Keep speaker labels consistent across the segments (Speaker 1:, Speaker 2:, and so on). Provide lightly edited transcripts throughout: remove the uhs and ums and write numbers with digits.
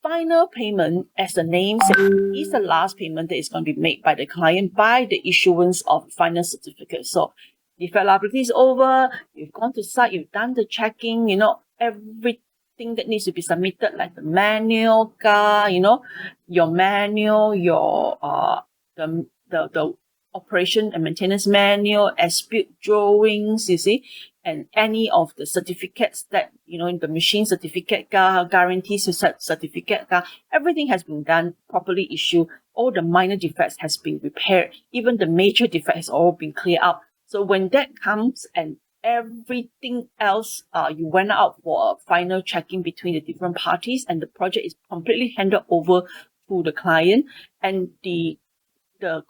Speaker 1: final payment, as the name says, is the last payment that is going to be made by the client by the issuance of final certificate. So defect liability is over, you've gone to site, you've done the checking, everything that needs to be submitted, like the manual, your manual, your the operation and maintenance manual, as-built drawings, you see, and any of the certificates that, the machine certificate, guarantee certificate, everything has been done, properly issued. All the minor defects has been repaired. Even the major defects has all been cleared up. So when that comes and everything else, you went out for a final checking between the different parties, and the project is completely handed over to the client, and the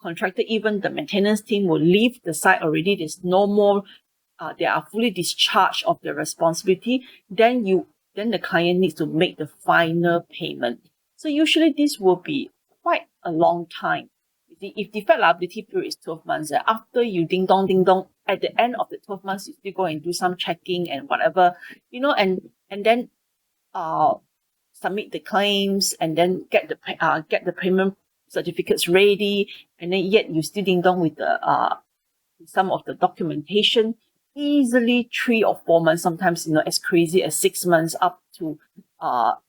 Speaker 1: contractor, even the maintenance team, will leave the site already. There's no more, they are fully discharged of their responsibility. Then the client needs to make the final payment. So usually this will be quite a long time. You see, if defect liability period is 12 months, after you ding dong, at the end of the 12 months, you still go and do some checking and whatever, and then submit the claims, and then get the payment certificates ready, and then yet you still ding dong with the some of the documentation. Easily 3 or 4 months, sometimes as crazy as 6 months, up to up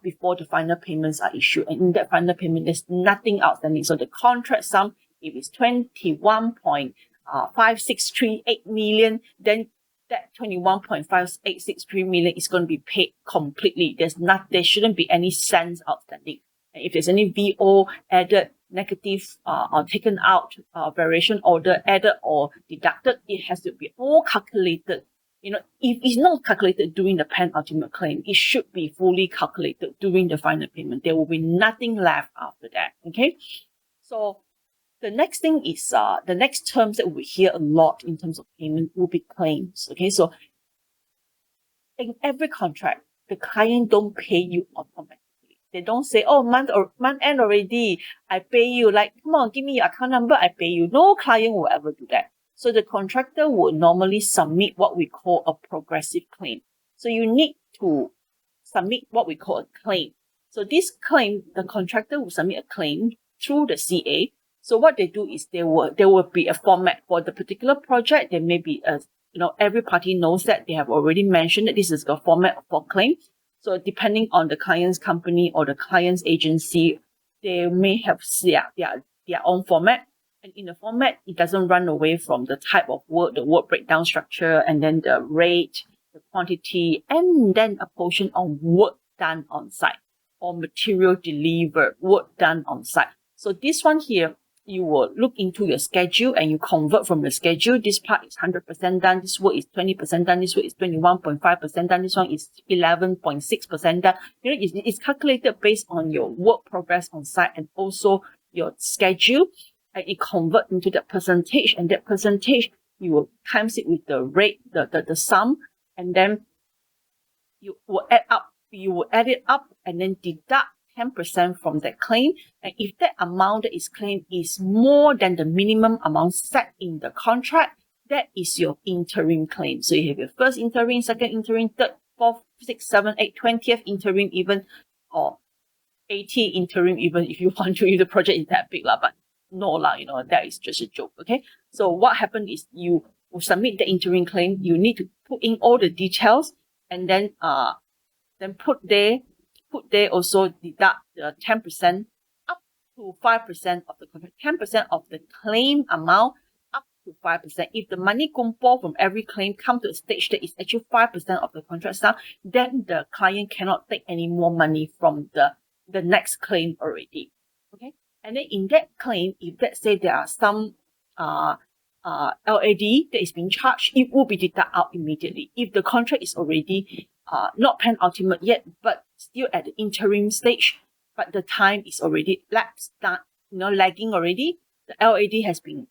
Speaker 1: before the final payments are issued. And in that final payment, there's nothing outstanding. So the contract sum, if it's 21.5638 million, then that 21.5863 million is going to be paid completely. There shouldn't be any cents outstanding. And if there's any VO added, negative or taken out, variation order added or deducted, it has to be all calculated. If it's not calculated during the penultimate claim, it should be fully calculated during the final payment. There will be nothing left after that. Okay, so the next thing is the next terms that we hear a lot in terms of payment will be claims. Okay, so in every contract, the client don't pay you automatically. They don't say, oh, month end already, I pay you. Like, come on, give me your account number, I pay you. No client will ever do that. So the contractor would normally submit what we call a progressive claim. So you need to submit what we call a claim. So this claim, the contractor will submit a claim through the CA. So what they do is there will be a format for the particular project. There may be every party knows that. They have already mentioned that this is the format for claim. So depending on the client's company or the client's agency, they may have their own format. And in the format, it doesn't run away from the type of work, the work breakdown structure, and then the rate, the quantity, and then a portion of work done on site or material delivered, work done on site. So this one here, you will look into your schedule and you convert from the schedule. This part is 100% done. This work is 20% done. This work is 21.5% done. This one is 11.6% done. It's calculated based on your work progress on site and also your schedule. And it converts into that percentage. And that percentage, you will times it with the rate, the sum. And then you will add it up and then deduct 10% from that claim, and if that amount that is claimed is more than the minimum amount set in the contract, that is your interim claim. So you have your first interim, second interim, third, fourth, sixth, seventh, eighth, 20th interim even, or 80th interim even if you want to, if the project is that big, but no, that is just a joke. Okay, so what happened is you will submit the interim claim. You need to put in all the details, and then put there also deduct the 10% up to 5% of the contract, 10% of the claim amount up to 5%. If the money kumpo from every claim come to a stage that is actually 5% of the contract sum, then the client cannot take any more money from the next claim already. Okay, and then in that claim, if let's say there are some LAD that is being charged, it will be deducted out immediately. If the contract is already not penultimate yet, but still at the interim stage, but the time is already lapsed, lagging already, the LAD has been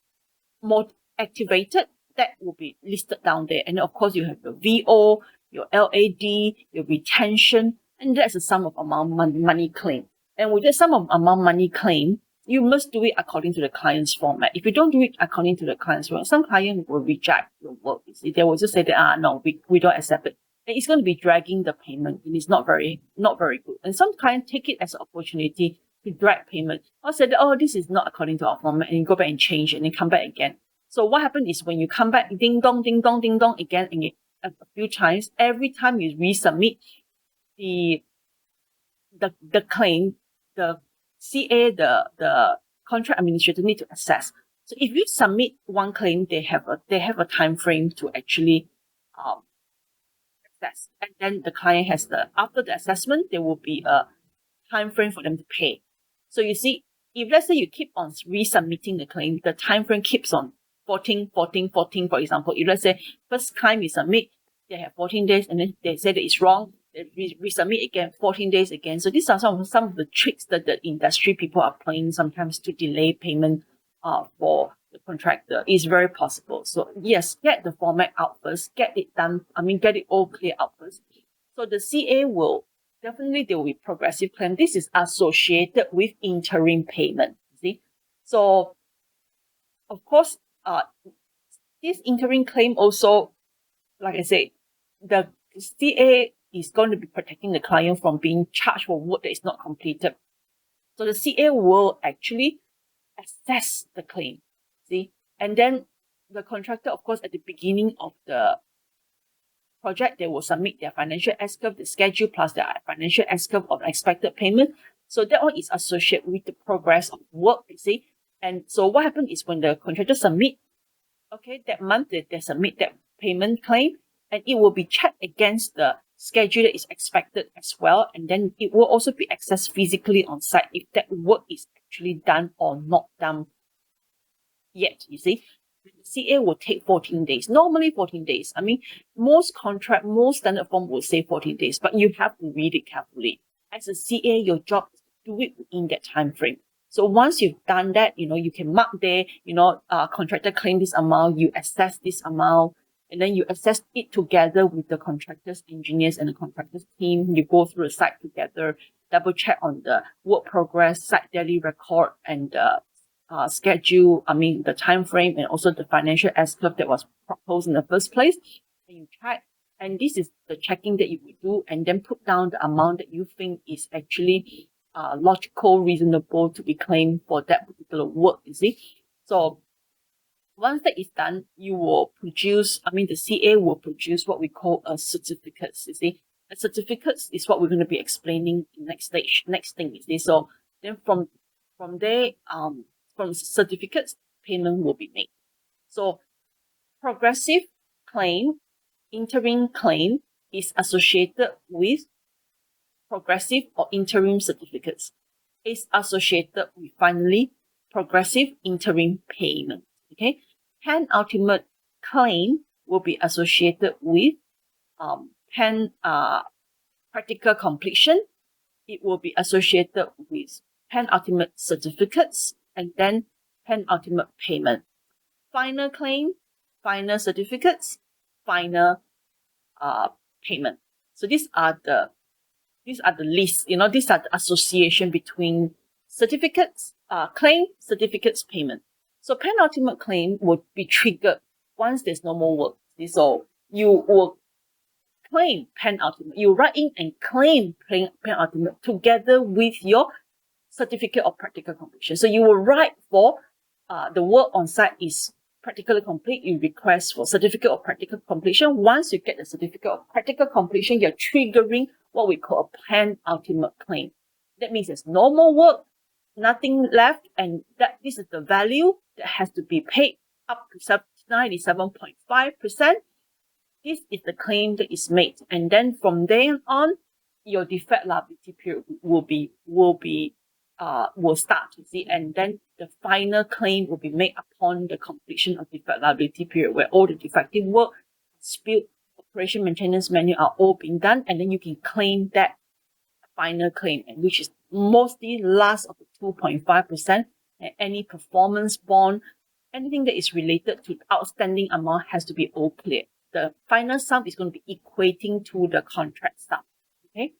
Speaker 1: more activated, that will be listed down there. And then of course you have your VO, your LAD, your retention, and that's a sum of amount money claim. And with the sum of amount money claim, you must do it according to the client's format. If you don't do it according to the client's format, some client will reject your work. They will just say that, no, we don't accept it. and it's going to be dragging the payment, and it's not very good. And some clients take it as an opportunity to drag payment. Or said, oh, this is not according to our format, and you go back and change it, and then come back again. So what happens is when you come back, ding dong, ding dong, ding dong again and a few times, every time you resubmit the claim, the CA, the contract administrator need to assess. So if you submit one claim, they have a time frame to actually assess, and then the client has after the assessment, there will be a time frame for them to pay. So you see, if let's say you keep on resubmitting the claim, the time frame keeps on 14, for example. If let's say first time you submit, they have 14 days, and then they say that it's wrong, they resubmit again, 14 days again. So these are some of the tricks that the industry people are playing sometimes to delay payment for the contractor. It's very possible. So yes, get the format out first, get it done, get it all clear out first. So the CA will definitely, there will be progressive claim. This is associated with interim payment. See, so of course, this interim claim also, like I said, the CA is going to be protecting the client from being charged for work that is not completed. So the CA will actually assess the claim. See, and then the contractor, of course, at the beginning of the project, they will submit their financial S-curve, the schedule plus their financial S-curve of expected payment. So that one is associated with the progress of work, you see. And so what happens is when the contractor submit, okay, that month they submit that payment claim, and it will be checked against the schedule that is expected as well. And then it will also be accessed physically on site if that work is actually done or not done yet, you see. CA will take 14 days, normally 14 days. Most standard form will say 14 days, but you have to read it carefully. As a CA, your job is to do it within that time frame. So once you've done that, you can mark there, contractor claim this amount, you assess this amount, and then you assess it together with the contractors, engineers, and the contractors team. You go through the site together, double check on the work progress, site daily record, and the schedule, the time frame, and also the financial S-curve that was proposed in the first place. And you check, and this is the checking that you will do, and then put down the amount that you think is actually logical, reasonable to be claimed for that particular work, you see. So once that is done, you will produce, the CA will produce what we call a certificate, you see. A certificate is what we're going to be explaining in next thing, you see. So then from there, from certificates, payment will be made. So progressive claim, interim claim is associated with progressive or interim certificates. It's associated with, finally, progressive interim payment. Okay, penultimate claim will be associated with practical completion. It will be associated with penultimate certificates, and then penultimate payment. Final claim, final certificates, final payment. So these are the lists, these are the association between certificates, claim, certificates, payment. So penultimate claim would be triggered once there's no more work. So you will claim penultimate. You write in and claim penultimate together with your certificate of practical completion. So you will write for the work on site is practically complete. You request for certificate of practical completion. Once you get the certificate of practical completion, you're triggering what we call a penultimate claim. That means there's no more work, nothing left, and that this is the value that has to be paid up to 97.5%. This is the claim that is made, and then from then on, your deferred liability period will start, you see, and then the final claim will be made upon the completion of deferred liability period, where all the defective work, dispute, operation maintenance manual are all being done, and then you can claim that final claim, and which is mostly last of the 2.5%, and any performance bond, anything that is related to outstanding amount has to be all clear. The final sum is going to be equating to the contract sum. Okay,